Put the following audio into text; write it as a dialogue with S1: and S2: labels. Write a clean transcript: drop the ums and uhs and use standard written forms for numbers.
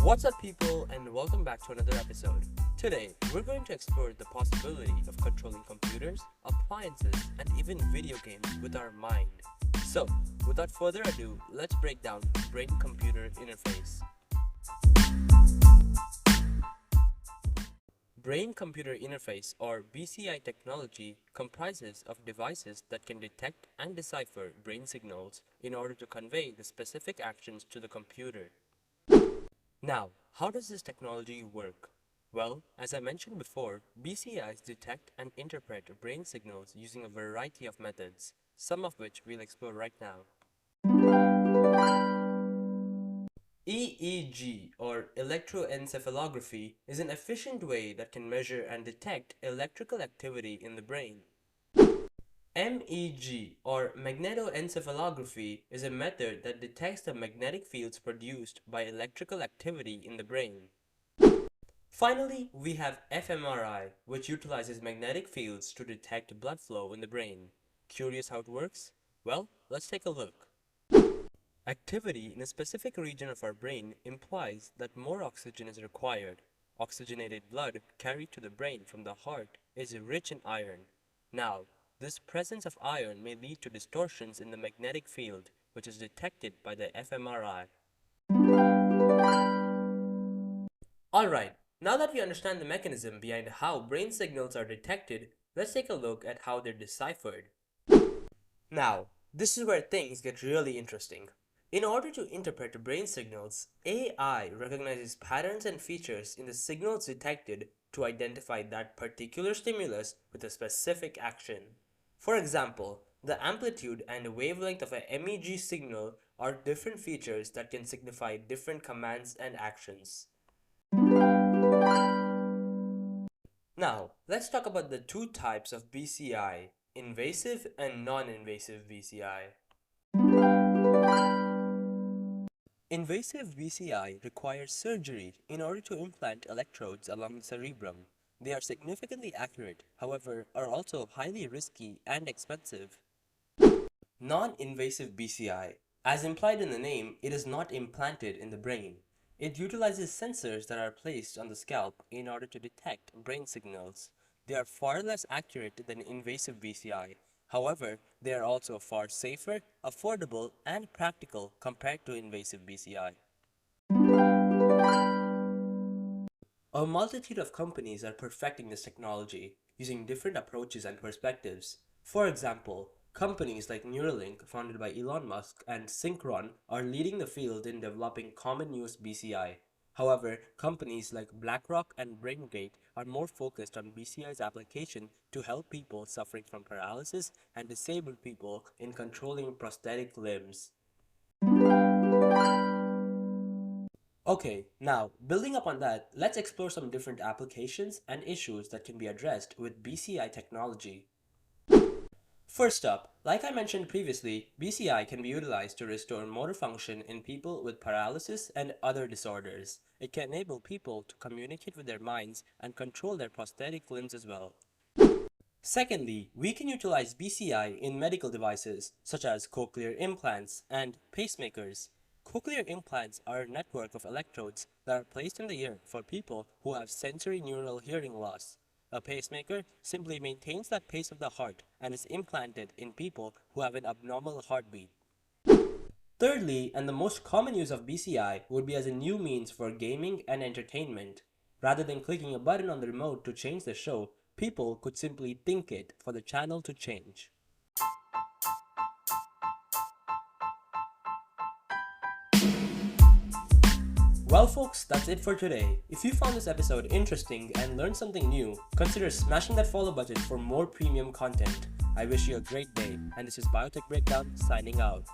S1: What's up, people, and welcome back to another episode. Today, we're going to explore the possibility of controlling computers, appliances, and even video games with our mind. So, without further ado, let's break down brain-computer interface. Brain-computer interface, or BCI technology, comprises of devices that can detect and decipher brain signals in order to convey the specific actions to the computer. Now, how does this technology work? Well, as I mentioned before, BCIs detect and interpret brain signals using a variety of methods, some of which we'll explore right now. EEG, or electroencephalography, is an efficient way that can measure and detect electrical activity in the brain. MEG, or magnetoencephalography, is a method that detects the magnetic fields produced by electrical activity in the brain. Finally, we have fMRI, which utilizes magnetic fields to detect blood flow in the brain. Curious how it works? Well, let's take a look. Activity in a specific region of our brain implies that more oxygen is required. Oxygenated blood carried to the brain from the heart is rich in iron. Now, this presence of iron may lead to distortions in the magnetic field, which is detected by the fMRI. Alright, now that we understand the mechanism behind how brain signals are detected, let's take a look at how they're deciphered. Now, this is where things get really interesting. In order to interpret brain signals, AI recognizes patterns and features in the signals detected to identify that particular stimulus with a specific action. For example, the amplitude and wavelength of a MEG signal are different features that can signify different commands and actions. Now, let's talk about the two types of BCI, invasive and non-invasive BCI. Invasive BCI requires surgery in order to implant electrodes along the cerebrum. They are significantly accurate, however, are also highly risky and expensive. Non-invasive BCI. As implied in the name, it is not implanted in the brain. It utilizes sensors that are placed on the scalp in order to detect brain signals. They are far less accurate than invasive BCI. However, they are also far safer, affordable, and practical compared to invasive BCI. A multitude of companies are perfecting this technology, using different approaches and perspectives. For example, companies like Neuralink, founded by Elon Musk, and Synchron are leading the field in developing common use BCI. However, companies like BlackRock and BrainGate are more focused on BCI's application to help people suffering from paralysis and disabled people in controlling prosthetic limbs. Okay, now, building upon that, let's explore some different applications and issues that can be addressed with BCI technology. First up, like I mentioned previously, BCI can be utilized to restore motor function in people with paralysis and other disorders. It can enable people to communicate with their minds and control their prosthetic limbs as well. Secondly, we can utilize BCI in medical devices such as cochlear implants and pacemakers. Cochlear implants are a network of electrodes that are placed in the ear for people who have sensory neural hearing loss. A pacemaker simply maintains that pace of the heart and is implanted in people who have an abnormal heartbeat. Thirdly, and the most common use of BCI would be as a new means for gaming and entertainment. Rather than clicking a button on the remote to change the show, people could simply think it for the channel to change. Well folks, that's it for today. If you found this episode interesting and learned something new, consider smashing that follow button for more premium content. I wish you a great day, and this is Biotech Breakdown signing out.